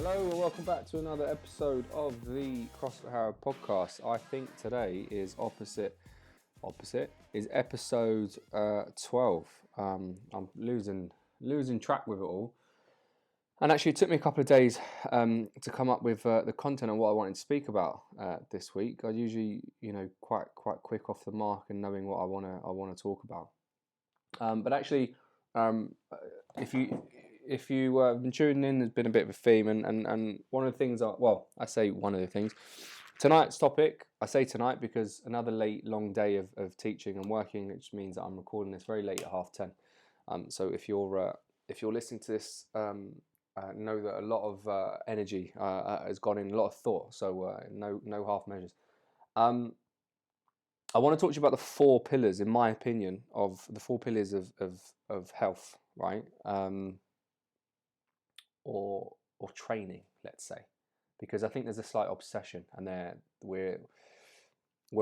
Hello and welcome back to another episode of the CrossFit Harrow podcast. I think today is opposite is episode 12. I'm losing track with it all, and actually it took me a couple of days to come up with the content and what I wanted to speak about this week. I usually quite quick off the mark and knowing what I want to talk about. But actually, if you have been tuning in, there's been a bit of a theme, and one of the things, I say one of the things, tonight's topic, I say tonight because another late, long day of teaching and working, which means that I'm recording this very late at 10:30. So if you're listening to this, know that a lot of energy has gone in, a lot of thought, so no half measures. I want to talk to you about the four pillars, in my opinion, of the four pillars of health, right? Or training, let's say, because I think there's a slight obsession, and we're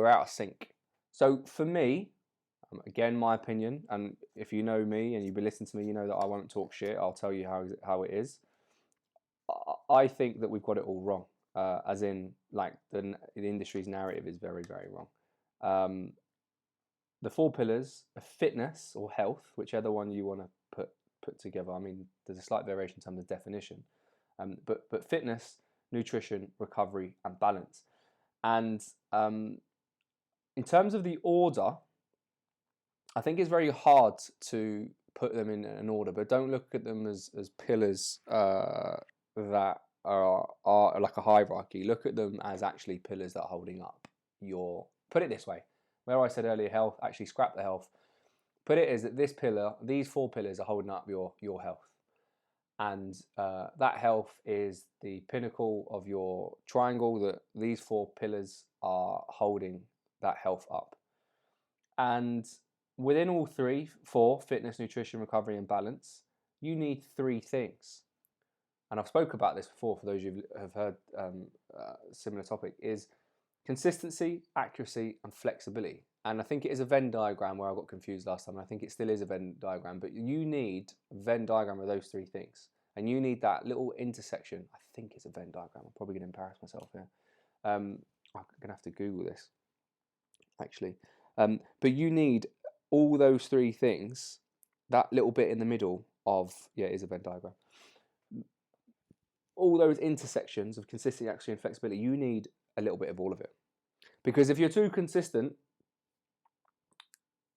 out of sync. So for me, again, my opinion, and if you know me and you've been listening to me, you know that I won't talk shit. I'll tell you how it is. I think that we've got it all wrong, as in like the industry's narrative is very, very wrong. The four pillars of fitness or health, whichever one you want to put together. I mean, there's a slight variation in terms of definition, but fitness, nutrition, recovery, and balance. And in terms of the order, I think it's very hard to put them in an order, but don't look at them as pillars that are like a hierarchy. Look at them as actually pillars that are holding up your. Put it this way: where I said earlier, health. Actually, scrap the health. Put it as that these four pillars are holding up your health, and that health is the pinnacle of your triangle. That these four pillars are holding that health up, and within all four, fitness, nutrition, recovery, and balance, you need three things. And I've spoke about this before. For those who have heard similar topic, is consistency, accuracy, and flexibility. And I think it is a Venn diagram where I got confused last time. And I think it still is a Venn diagram, but you need a Venn diagram of those three things. And you need that little intersection. I think it's a Venn diagram. I'm probably going to embarrass myself here. I'm going to have to Google this, actually. But you need all those three things, that little bit in the middle of, it is a Venn diagram. All those intersections of consistency, accuracy, and flexibility, you need a little bit of all of it. Because if you're too consistent,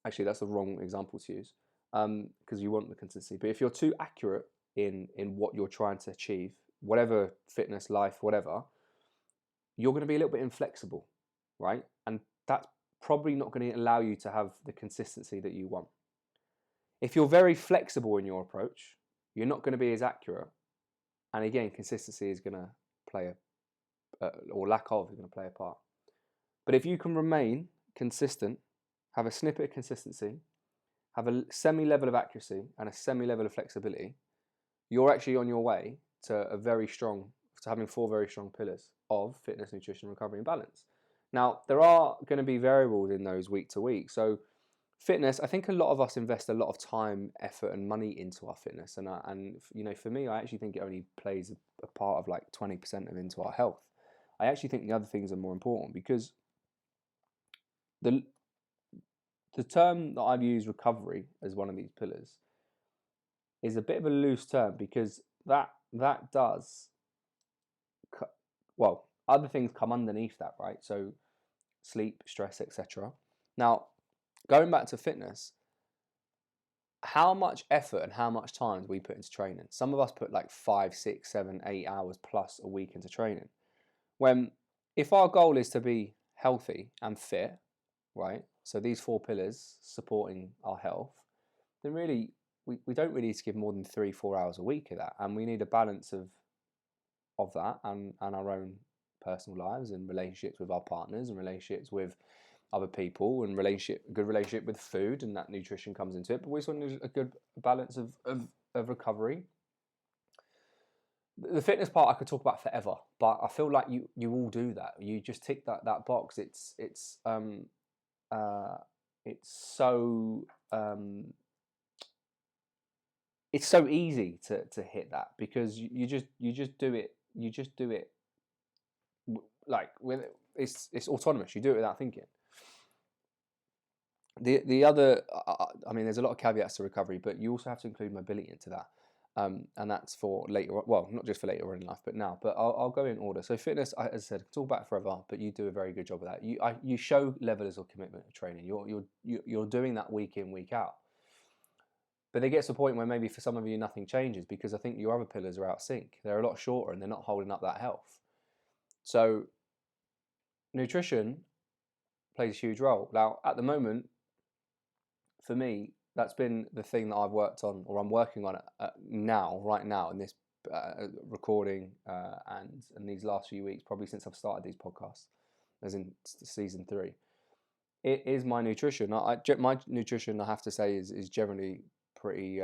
actually that's the wrong example to use, because you want the consistency. But if you're too accurate in what you're trying to achieve, whatever fitness, life, whatever, you're going to be a little bit inflexible, right? And that's probably not going to allow you to have the consistency that you want. If you're very flexible in your approach, you're not going to be as accurate. And again, consistency is going to play or lack of is going to play a part. But if you can remain consistent, have a snippet of consistency, have a semi-level of accuracy and a semi-level of flexibility, you're actually on your way to having four very strong pillars of fitness, nutrition, recovery, and balance. Now, there are going to be variables in those week to week. So fitness, I think a lot of us invest a lot of time, effort, and money into our fitness. And for me, I actually think it only plays a part of like 20% into our health. I actually think the other things are more important, because the term that I've used, recovery, as one of these pillars, is a bit of a loose term, because that does, other things come underneath that, right? So sleep, stress, etc. Now, going back to fitness, how much effort and how much time do we put into training? Some of us put like 5, 6, 7, 8 hours plus a week into training. When if our goal is to be healthy and fit, right? So these four pillars supporting our health, then really we don't really need to give more than 3-4 hours a week of that. And we need a balance of that and our own personal lives and relationships with our partners and relationships with other people and good relationship with food, and that nutrition comes into it. But we also need a good balance of recovery. The fitness part I could talk about forever, but I feel like you all do that. You just tick that box. It's so easy to hit that, because you just do it you just do it like with it's autonomous. You do it without thinking. The other, I mean, there's a lot of caveats to recovery, but you also have to include mobility into that. And that's for later, well, not just for later on in life, but now. But I'll go in order. So fitness, as I said, talk about it forever, but you do a very good job of that. You show levels of commitment to training. You're doing that week in, week out. But it gets to a point where maybe for some of you nothing changes, because I think your other pillars are out of sync. They're a lot shorter and they're not holding up that health. So nutrition plays a huge role. Now, at the moment, for me, that's been the thing that I've worked on, or I'm working on right now, in this recording and these last few weeks, probably since I've started these podcasts, as in season 3. It is my nutrition. My nutrition, I have to say, is generally pretty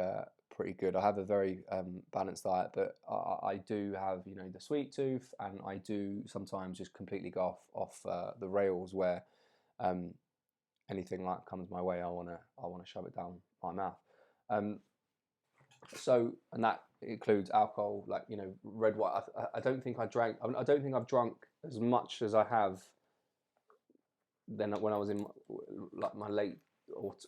good. I have a very balanced diet, but I do have, the sweet tooth, and I do sometimes just completely go off the rails where anything like comes my way, I wanna shove it down my mouth. So, and that includes alcohol, like red wine. I don't think I drank. I don't think I've drunk as much as I have then when I was in my late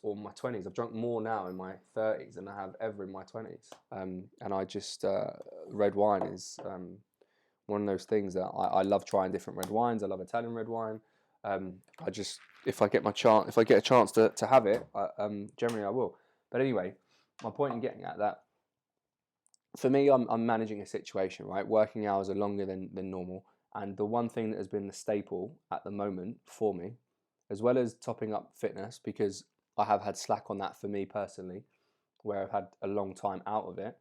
or my 20s. I've drunk more now in my 30s than I have ever in my 20s. And I just red wine is one of those things that I love trying different red wines. I love Italian red wine. I just, if I get a chance to have it, generally I will. But anyway, my point in getting at that, for me, I'm managing a situation, right? Working hours are longer than normal, and the one thing that has been the staple at the moment for me, as well as topping up fitness, because I have had slack on that for me personally, where I've had a long time out of it,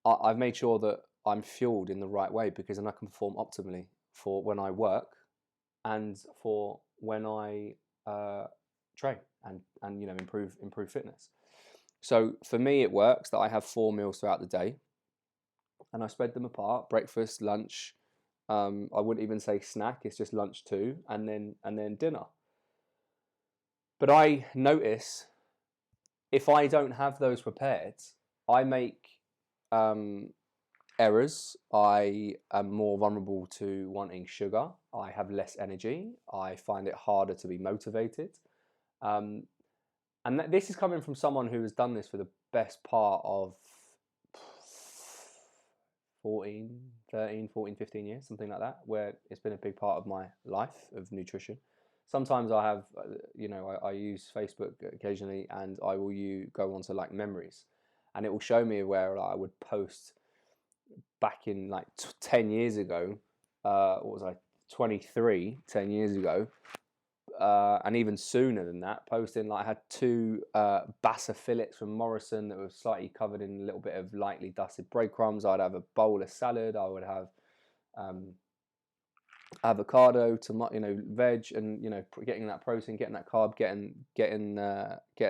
I've made sure that I'm fueled in the right way, because then I can perform optimally for when I work and for when I train and improve fitness. So for me, it works that I have 4 meals throughout the day, and I spread them apart: breakfast, lunch. I wouldn't even say snack; it's just lunch too, and then dinner. But I notice if I don't have those prepared, I make errors. I am more vulnerable to wanting sugar. I have less energy. I find it harder to be motivated. And this is coming from someone who has done this for the best part of 15 years, something like that, where it's been a big part of my life of nutrition. Sometimes I have, I use Facebook occasionally, and I will go onto like memories, and it will show me where I would post back in like 10 years ago. What was I, 23, 10 years ago, and even sooner than that, posting like I had 2 Bassa fillets from Morrison that were slightly covered in a little bit of lightly dusted breadcrumbs. I'd have a bowl of salad. I would have avocado, tomato, veg, and getting that protein, getting that carb, getting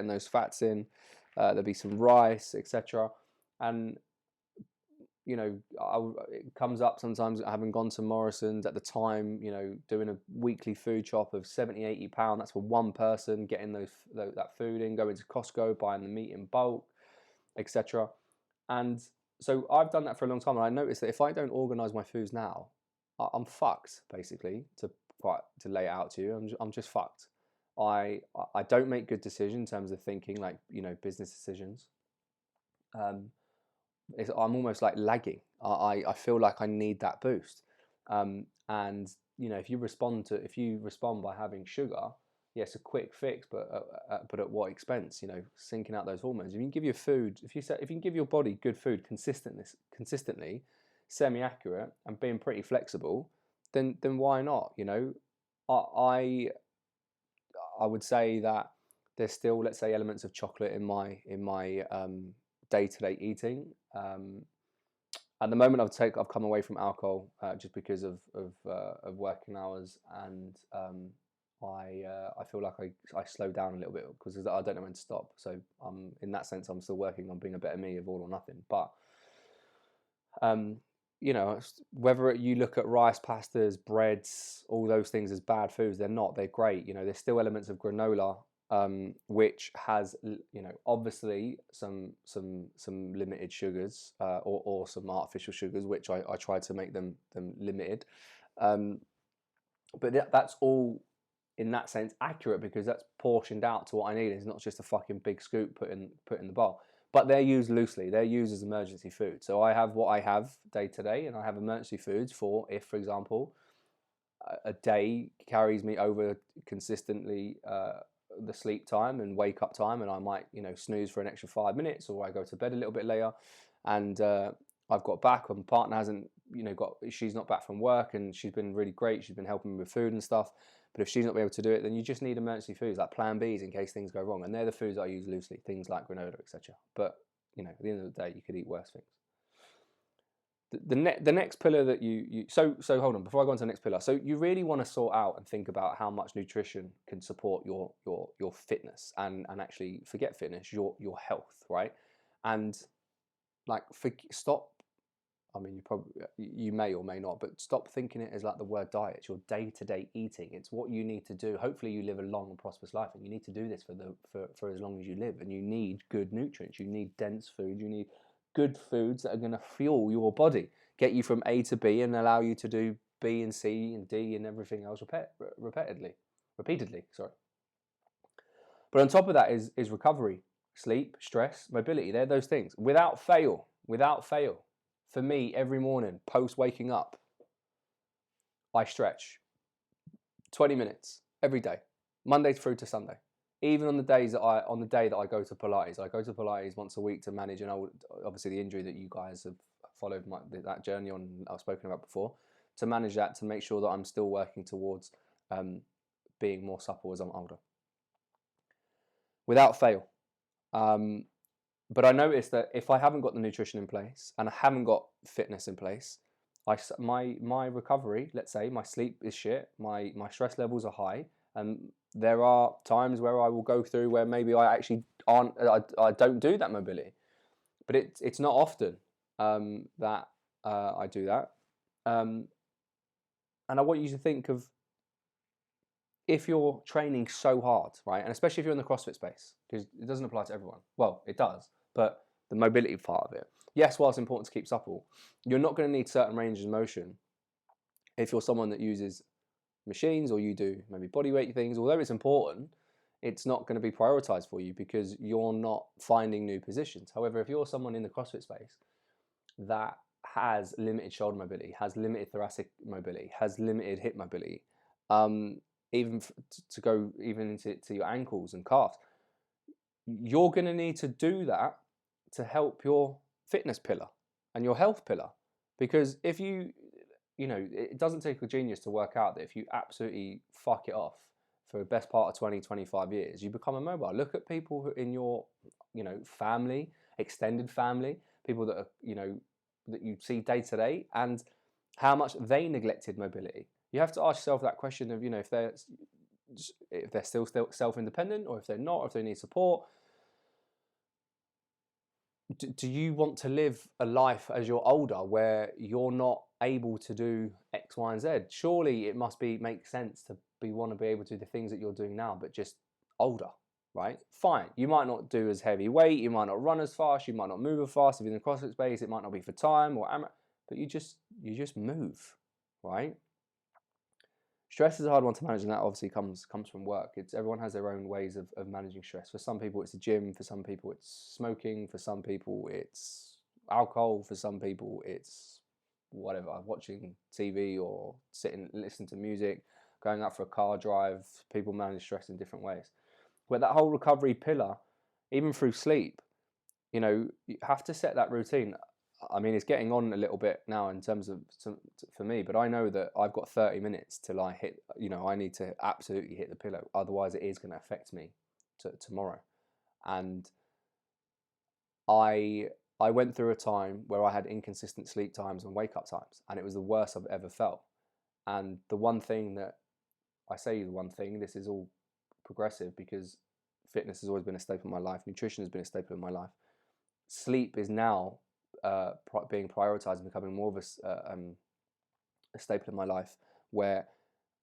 those fats in. There'd be some rice, etc. And it comes up sometimes having gone to Morrison's at the time, doing a weekly food shop of 70, 80 pounds. That's for one person, getting that food in, going to Costco, buying the meat in bulk, etc. And so I've done that for a long time, and I noticed that if I don't organise my foods now, I'm fucked, basically, to lay it out to you. I'm just fucked. I don't make good decisions in terms of thinking, like, business decisions. I'm almost like lagging. I feel like I need that boost. And if you respond by having sugar, yes, a quick fix, but at what expense? Sinking out those hormones. If you can give your food, if you can give your body good food consistently, semi-accurate, and being pretty flexible, then why not? I would say that there's still, let's say, elements of chocolate in my day-to-day eating. At the moment, I've come away from alcohol just because of working hours, and I feel like I slow down a little bit because I don't know when to stop. So in that sense, I'm still working on being a better me of all or nothing. But whether you look at rice, pastas, breads, all those things as bad foods, they're not. They're great. There's still elements of granola which has, you know, obviously some limited sugars, or some artificial sugars, which I try to make them limited. But that's all in that sense accurate, because that's portioned out to what I need. It's not just a fucking big scoop put in the bowl. But they're used loosely. They're used as emergency food. So I have what I have day to day, and I have emergency foods for if, for example, a day carries me over consistently the sleep time and wake up time, and I might, you know, snooze for an extra 5 minutes, or I go to bed a little bit later, and I've got back, and my partner hasn't, you know, she's not back from work, and she's been really great. She's been helping me with food and stuff. But if she's not able to do it, then you just need emergency foods like Plan Bs in case things go wrong, and they're the foods I use loosely, things like granola, etc. But you know, at the end of the day, you could eat worse things. The next pillar that so hold on, before I go on to the next pillar. So you really want to sort out and think about how much nutrition can support your fitness, and actually forget fitness, your health, right? And like, stop. I mean, you may or may not, but stop thinking it as like the word diet. It's your day-to-day eating. It's what you need to do. Hopefully you live a long and prosperous life, and you need to do this for as long as you live, and you need good nutrients. You need dense food. You need good foods that are going to fuel your body, get you from A to B, and allow you to do B and C and D and everything else repeatedly. Sorry. But on top of that is recovery, sleep, stress, mobility. They're those things. Without fail. For me, every morning, post waking up, I stretch 20 minutes every day, Monday through to Sunday. Even on the day that I go to Pilates once a week to manage, and obviously the injury that you guys have followed that journey on, I've spoken about before, to manage that, to make sure that I'm still working towards being more supple as I'm older. Without fail. But I noticed that if I haven't got the nutrition in place and I haven't got fitness in place, my recovery, let's say my sleep is shit, my stress levels are high, and there are times where I will go through where maybe I actually I don't do that mobility, but it's not often that I do that, and I want you to think of, if you're training so hard, right, and especially if you're in the CrossFit space, because it doesn't apply to everyone. Well, it does, but the mobility part of it, yes, while it's important to keep supple, you're not going to need certain ranges of motion if you're someone that uses machines, or you do maybe bodyweight things. Although it's important, it's not going to be prioritized for you because you're not finding new positions. However, if you're someone in the CrossFit space that has limited shoulder mobility, has limited thoracic mobility, has limited hip mobility, even to go even into your ankles and calves, you're going to need to do that to help your fitness pillar and your health pillar. Because if you know, it doesn't take a genius to work out that if you absolutely fuck it off for the best part of 20, 25 years, you become immobile. Look at people who in your, you know, family, extended family, people that are, you know, that you see day to day, and how much they neglected mobility. You have to ask yourself that question of, you know, if they're still self-independent, or if they're not, or if they need support. Do you want to live a life as you're older where you're not able to do X, Y, and Z? Surely it must make sense to want to be able to do the things that you're doing now, but just older, right? Fine. You might not do as heavy weight, you might not run as fast, you might not move as fast. If you're in the CrossFit space, it might not be for time or but you just move, right? Stress is a hard one to manage, and that obviously comes from work. Everyone has their own ways of managing stress. For some people, it's the gym. For some people, it's smoking. For some people, it's alcohol. For some people, it's whatever, watching TV or listening to music, going out for a car drive. People manage stress in different ways. But that whole recovery pillar, even through sleep, you know, you have to set that routine. I mean, it's getting on a little bit now in terms of for me, but I know that I've got 30 minutes till I hit, you know, I need to absolutely hit the pillow. Otherwise, it is going to affect me tomorrow. And I went through a time where I had inconsistent sleep times and wake up times, and it was the worst I've ever felt. And the one thing that this is all progressive, because fitness has always been a staple in my life. Nutrition has been a staple in my life. Sleep is now being prioritized and becoming more of a staple in my life, where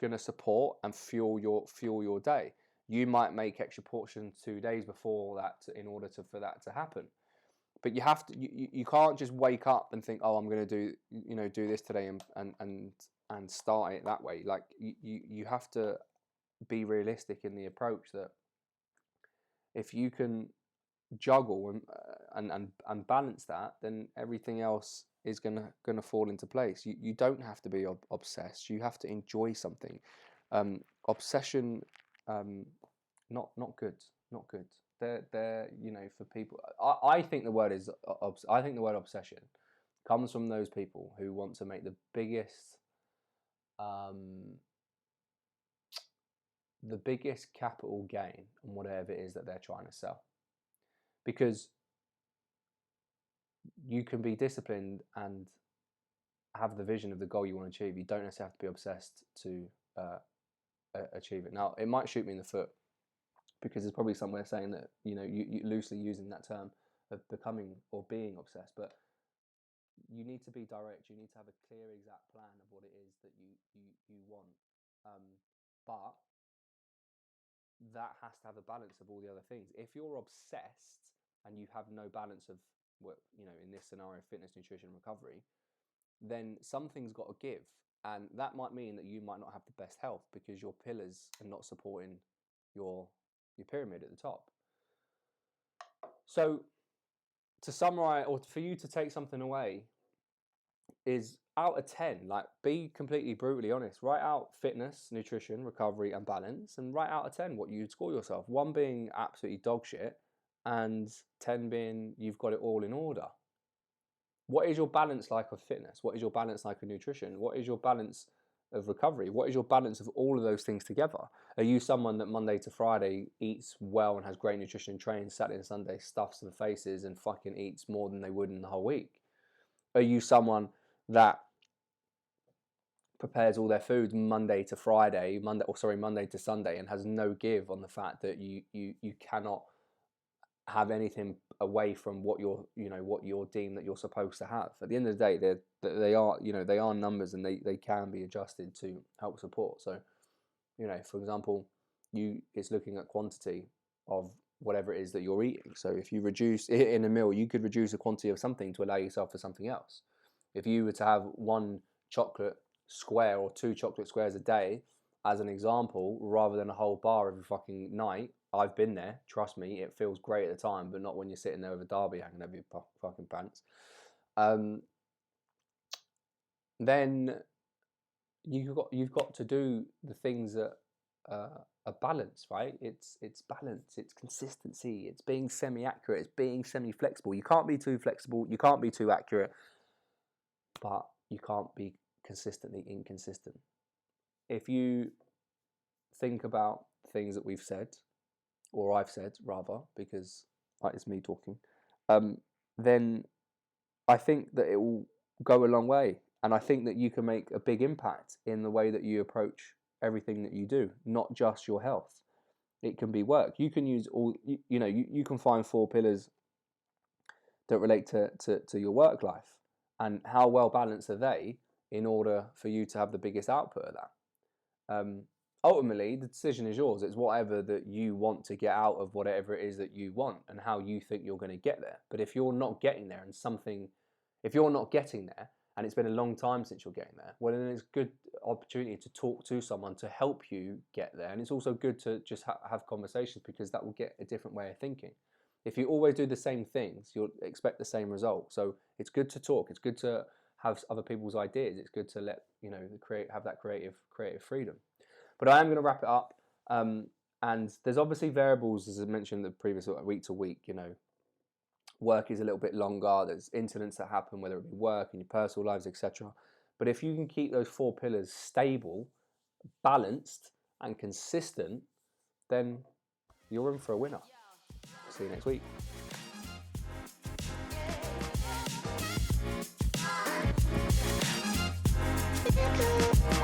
going to support and fuel your day. You might make extra portions 2 days before that in order for that to happen. But you have to you can't just wake up and think, oh, I'm going to do this today and start it that way. Like you have to be realistic in the approach that if you can juggle and balance that, then everything else is gonna fall into place. You don't have to be obsessed. You have to enjoy something. Obsession, not good. Not good. They're for people. I think the word is I think the word obsession comes from those people who want to make the biggest capital gain on whatever it is that they're trying to sell. Because you can be disciplined and have the vision of the goal you want to achieve. You don't necessarily have to be obsessed to achieve it. Now, it might shoot me in the foot because there's probably somewhere saying that you loosely using that term of becoming or being obsessed, but you need to be direct. You need to have a clear, exact plan of what it is that you want. But that has to have a balance of all the other things. If you're obsessed and you have no balance of what in this scenario, fitness, nutrition, recovery, then something's got to give, and that might mean that you might not have the best health because your pillars are not supporting your pyramid at the top. So to summarize, or for you to take something away, is out of 10, like, be completely brutally honest. Write out fitness, nutrition, recovery, and balance, and write out of 10 what you'd score yourself. 1 being absolutely dog shit, and 10 being you've got it all in order. What is your balance like of fitness? What is your balance like of nutrition? What is your balance of recovery? What is your balance of all of those things together? Are you someone that Monday to Friday eats well and has great nutrition and trains, Saturday and Sunday stuffs their faces and fucking eats more than they would in the whole week? Are you someone that prepares all their foods Monday to Sunday, and has no give on the fact that you cannot have anything away from what you're deemed that you're supposed to have? At the end of the day, they are numbers, and they can be adjusted to help support. So, for example, it's looking at quantity of whatever it is that you're eating. So if you reduce in a meal, you could reduce the quantity of something to allow yourself for something else. If you were to have 1 chocolate square or 2 chocolate squares a day, as an example, rather than a whole bar every fucking night, I've been there, trust me, it feels great at the time, but not when you're sitting there with a derby hanging over your fucking pants. Then you've got to do the things that are balance, right? It's balance, it's consistency, it's being semi-accurate, it's being semi-flexible. You can't be too flexible, you can't be too accurate, but you can't be consistently inconsistent. If you think about things that we've said, or I've said rather, because it's me talking, then I think that it will go a long way. And I think that you can make a big impact in the way that you approach everything that you do, not just your health. It can be work. You can use all, you can find 4 pillars that relate to your work life, and how well balanced are they in order for you to have the biggest output of that. Ultimately, the decision is yours. It's whatever that you want to get out of whatever it is that you want, and how you think you're going to get there. But if you're not getting there, if you're not getting there, and it's been a long time since you're getting there, well, then it's a good opportunity to talk to someone to help you get there. And it's also good to just have conversations, because that will get a different way of thinking. If you always do the same things, you'll expect the same result. So it's good to talk. It's good to have other people's ideas. It's good to let have that creative freedom. But I am going to wrap it up. And there's obviously variables, as I mentioned the previous week to week. Work is a little bit longer. There's incidents that happen, whether it be work and your personal lives, etc. But if you can keep those 4 pillars stable, balanced, and consistent, then you're in for a winner. See you next week. Thank you.